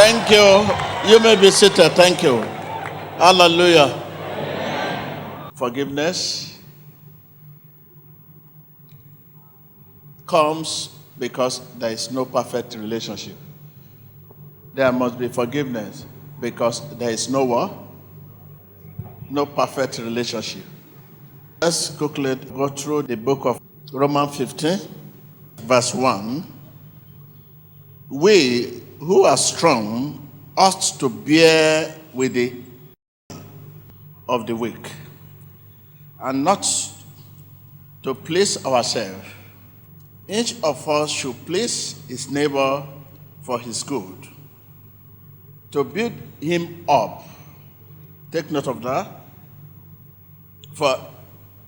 Thank you. You may be seated. Thank you. Hallelujah. Forgiveness comes because there is no perfect relationship. There must be forgiveness because there is no what? No perfect relationship. Let's quickly go through the book of Romans 15, verse 1. We who are strong ought to bear with the of the weak, and not to please ourselves. Each of us should please his neighbor for his good, to build him up. Take note of that. For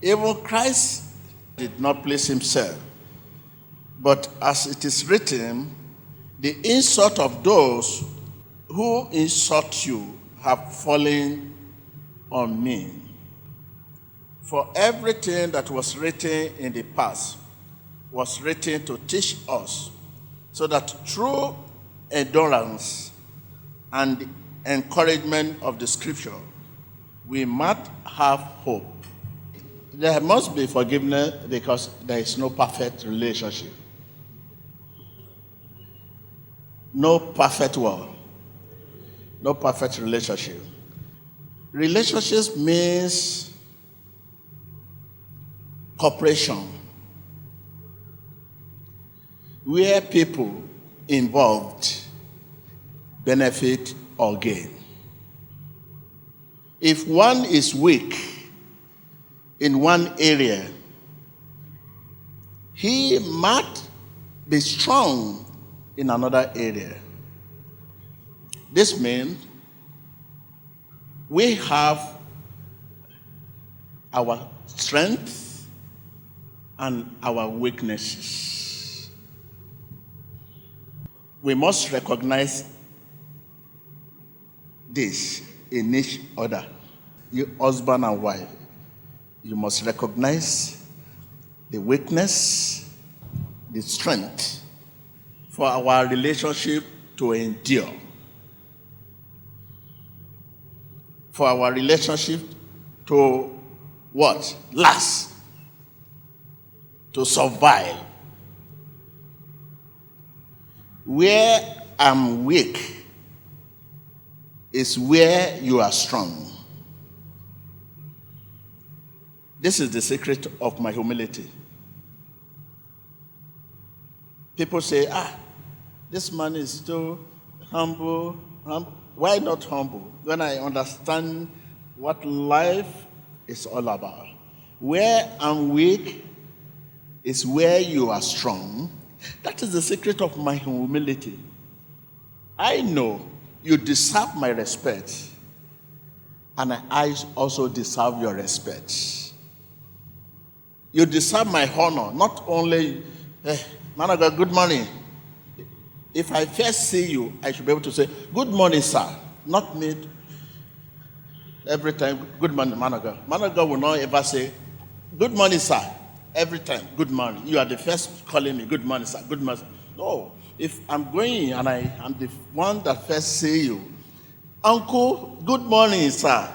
even Christ did not please himself, but as it is written, the insult of those who insult you have fallen on me. For everything that was written in the past was written to teach us, so that through endurance and encouragement of the scripture, we might have hope. There must be forgiveness because there is no perfect relationship. No perfect world. No perfect relationship. Relationships means cooperation, where people involved benefit or gain. If one is weak in one area, he might be strong in another area. This means we have our strengths and our weaknesses. We must recognize this in each other. You husband and wife, you must recognize the weakness, the strength, for our relationship to endure. For our relationship to what? Last. To survive. Where I'm weak is where you are strong. This is the secret of my humility. People say, this man is too humble. Why not humble? When I understand what life is all about. Where I'm weak is where you are strong. That is the secret of my humility. I know you deserve my respect, and I also deserve your respect. You deserve my honor, not only, man of God, good morning. If I first see you, I should be able to say, good morning, sir. Not me every time, good morning, man of God. Man of God will not ever say, good morning, sir. Every time, good morning. You are the first calling me, good morning, sir, good morning, sir. No, if I'm going and I am the one that first see you, uncle, good morning, sir.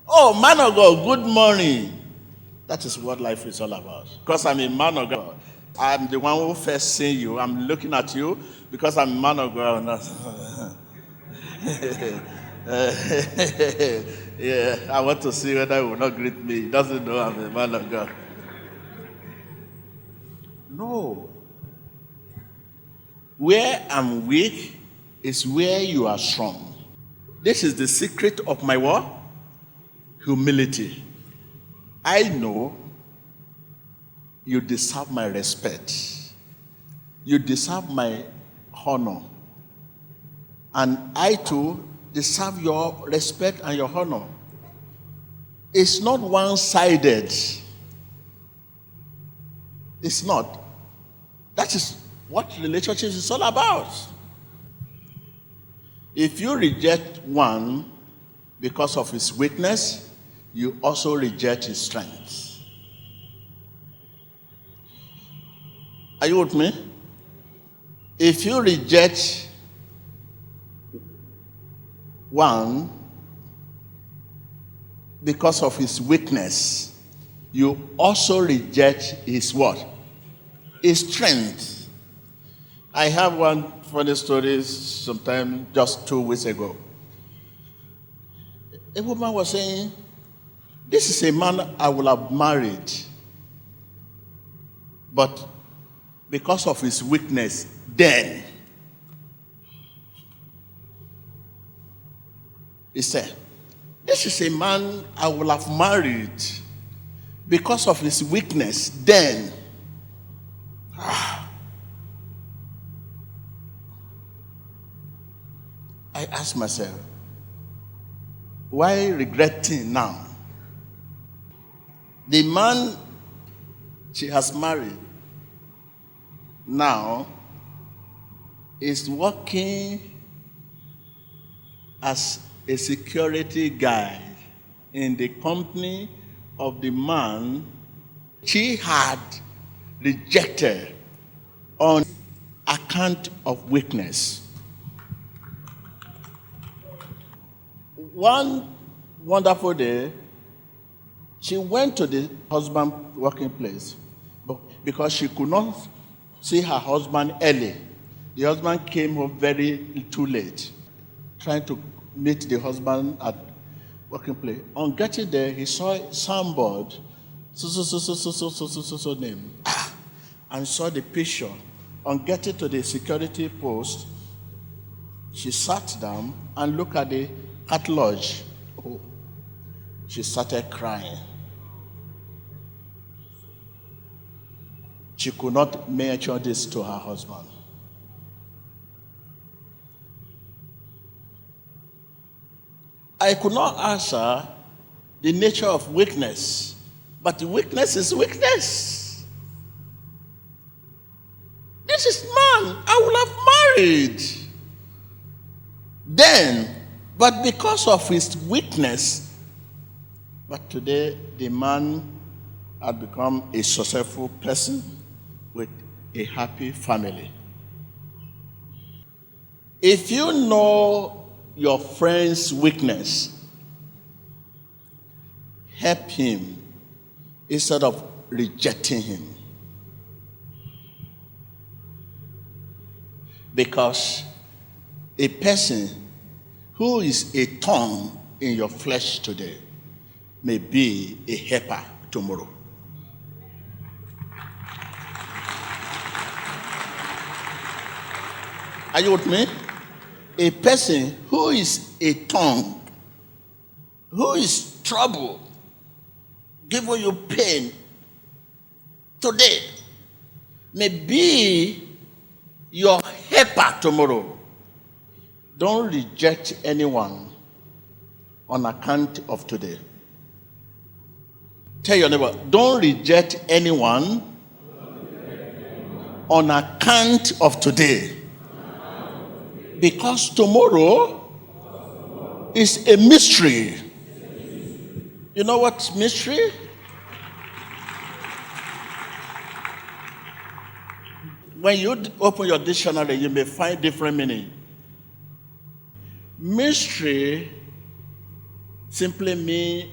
Oh, man of God, good morning. That is what life is all about. Because I'm a man of God. I'm the one who first see you. I'm looking at you because I'm a man of God. Yeah, I want to see whether he will not greet me. He doesn't know I'm a man of God. No. Where I'm weak is where you are strong. This is the secret of my what? Humility. I know you deserve my respect. You deserve my honor. And I too deserve your respect and your honor. It's not one-sided. It's not. That is what relationships is all about. If you reject one because of his weakness, you also reject his strength. Are you with me? If you reject One, because of his weakness, you also reject his what? His strength. I have one funny story sometime just 2 weeks ago. A woman was saying, this is a man I will have married, but because of his weakness, then he said, this is a man I will have married because of his weakness, then I asked myself, why regretting now? The man she has married now is working as a security guard in the company of the man she had rejected on account of weakness. One wonderful day, she went to the husband's working place, but because she could not see her husband early, the husband came home too late, trying to meet the husband at working place. On getting there, he saw a signboard, so name, and saw the picture. On getting to the security post, she sat down and looked at the catalog. Oh, she started crying. She could not mention this to her husband. I could not answer the nature of weakness, but the weakness is weakness. This is man I will have married. Then, but because of his weakness, but today the man had become a successful person with a happy family. If you know your friend's weakness, help him instead of rejecting him. Because a person who is a thorn in your flesh today may be a helper tomorrow. Are you with me? A person who is a tongue, who is trouble, giving you pain today, may be your helper tomorrow. Don't reject anyone on account of today. Tell your neighbor, don't reject anyone on account of today. Because tomorrow is a mystery. You know what's mystery? When you open your dictionary, you may find different meaning. Mystery simply means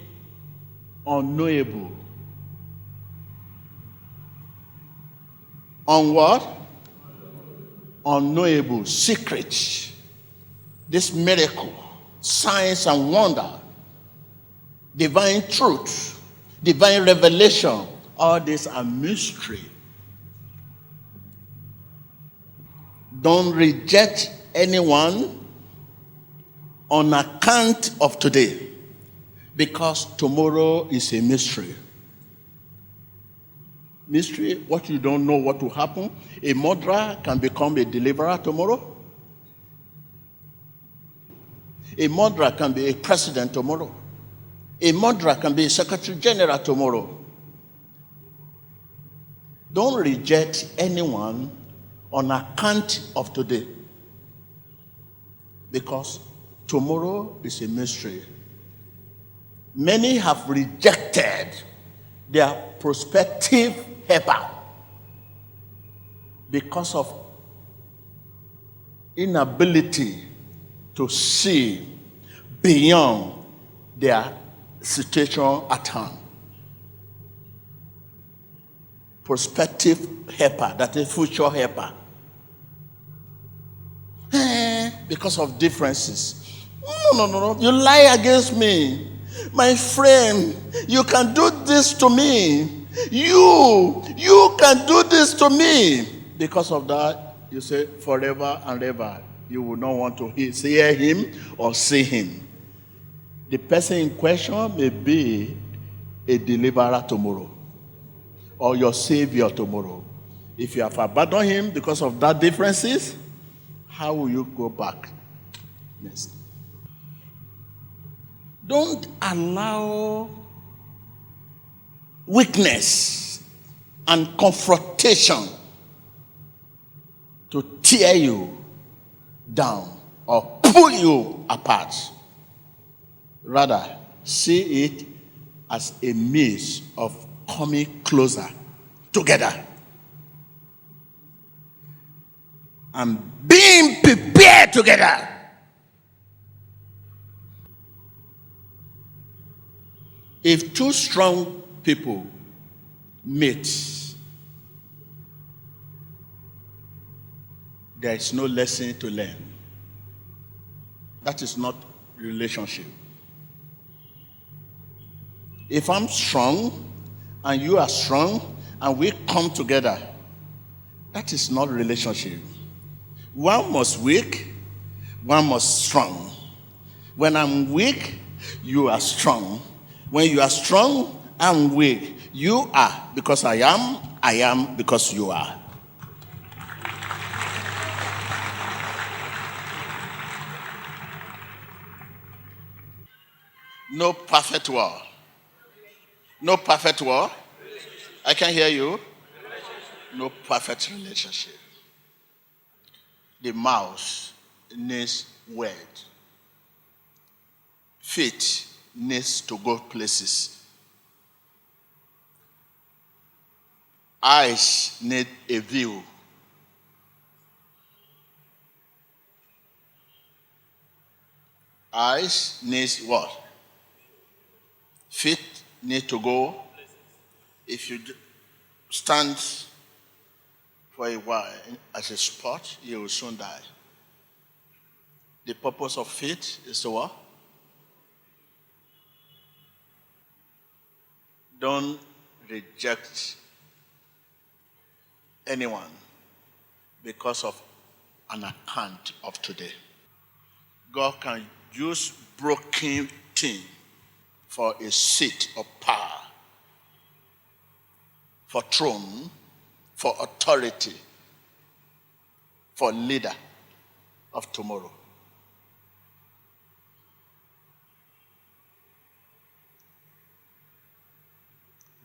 unknowable. On what? Unknowable, secret. This miracle, signs and wonder, divine truth, divine revelation, all these are mystery. Don't reject anyone on account of today, because tomorrow is a mystery. Mystery, what you don't know what will happen. A murderer can become a deliverer tomorrow. A murderer can be a president tomorrow. A murderer can be a secretary general tomorrow. Don't reject anyone on account of today, because tomorrow is a mystery. Many have rejected their prospective helper because of inability to see beyond their situation at hand. Prospective helper, that is future helper. Because of differences. No. You lie against me. My friend, you can do this to me. You can do this to me. Because of that, you say forever and ever, you will not want to hear him or see him. The person in question may be a deliverer tomorrow or your savior tomorrow. If you have abandoned him because of that differences, how will you go back next? Don't allow weakness and confrontation to tear you down or pull you apart. Rather, see it as a means of coming closer together and being prepared together. If two strong people meet, there is no lesson to learn. That is not relationship. If I'm strong and you are strong and we come together, that is not relationship. One must weak, one must strong. When I'm weak, you are strong. When you are strong, I'm weak. You are because I am because you are. No perfect war. No perfect war. I can hear you. No perfect relationship. The mouth needs word. Feet needs to go places. Eyes need a view. Eyes needs what? Feet need to go. If you stand for a while as a spot, you will soon die. The purpose of feet is to what? Don't reject anyone because of an account of today. God can use broken things for a seat of power, for throne, for authority, for leader of tomorrow.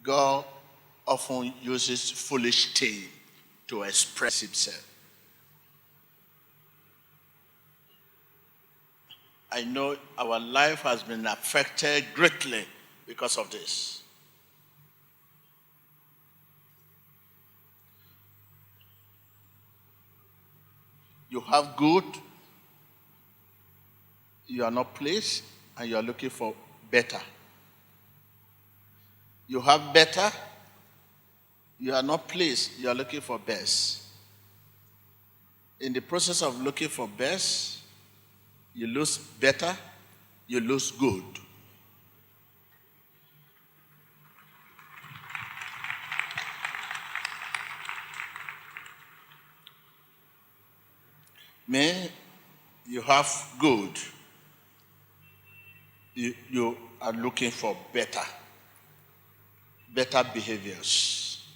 God often uses foolish things to express himself. I know our life has been affected greatly because of this. You have good, you are not pleased, and you are looking for better. You have better, you are not pleased, you are looking for best. In the process of looking for best, you lose better, you lose good. May you have good, you are looking for better behaviors.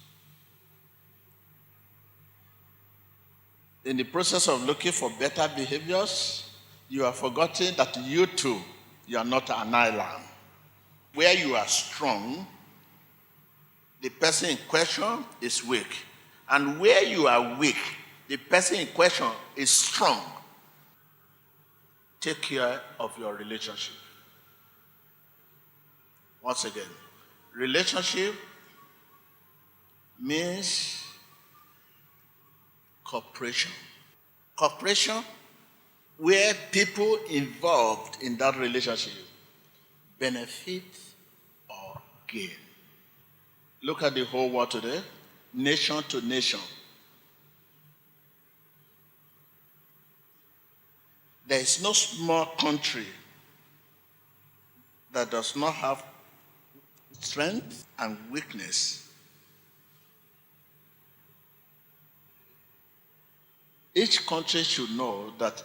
In the process of looking for better behaviors, you are forgetting that you too, you are not an island. Where you are strong, the person in question is weak. And where you are weak, the person in question is strong. Take care of your relationship. Once again, relationship means cooperation. Cooperation where people involved in that relationship benefit or gain. Look at the whole world today, nation to nation. There is no small country that does not have strength and weakness. Each country should know that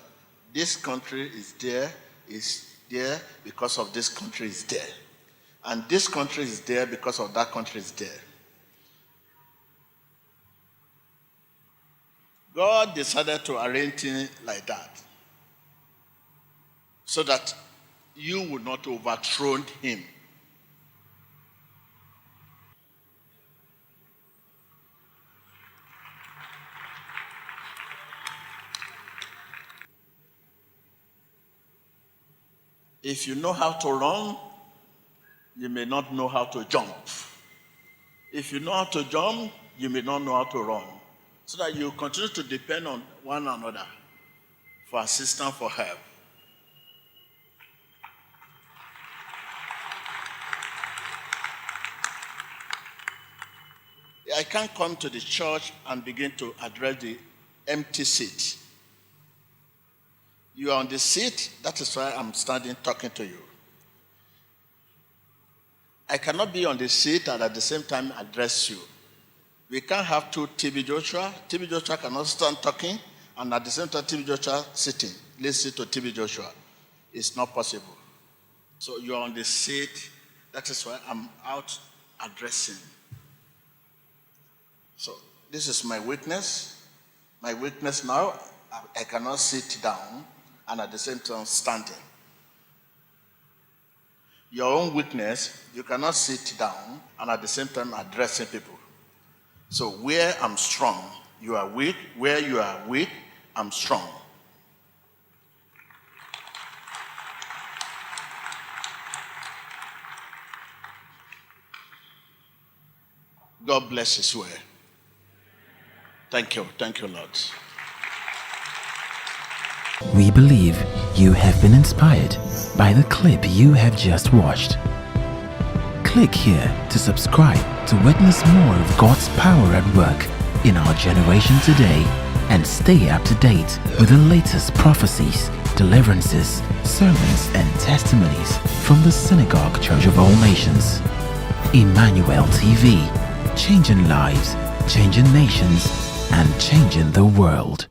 this country is there because of this country is there. And this country is there because of that country is there. God decided to arrange things like that so that you would not overthrow him. If you know how to run, you may not know how to jump. If you know how to jump, you may not know how to run. So that you continue to depend on one another for assistance, for help. I can't come to the church and begin to address the empty seat. You are on the seat, that is why I'm standing talking to you. I cannot be on the seat and at the same time address you. We can't have two TB Joshua. TB Joshua cannot stand talking and at the same time TB Joshua sitting. Listen to TB Joshua. It's not possible. So you are on the seat, that is why I'm out addressing. So this is my weakness. My weakness now, I cannot sit down and at the same time standing. Your own weakness, you cannot sit down and at the same time addressing people. So where I'm strong, you are weak. Where you are weak, I'm strong. God bless His word. Thank you, Lord. We believe you have been inspired by the clip you have just watched. Click here to subscribe to witness more of God's power at work in our generation today and stay up to date with the latest prophecies, deliverances, sermons and testimonies from the Synagogue Church of All Nations. Emmanuel TV, changing lives, changing nations and changing the world.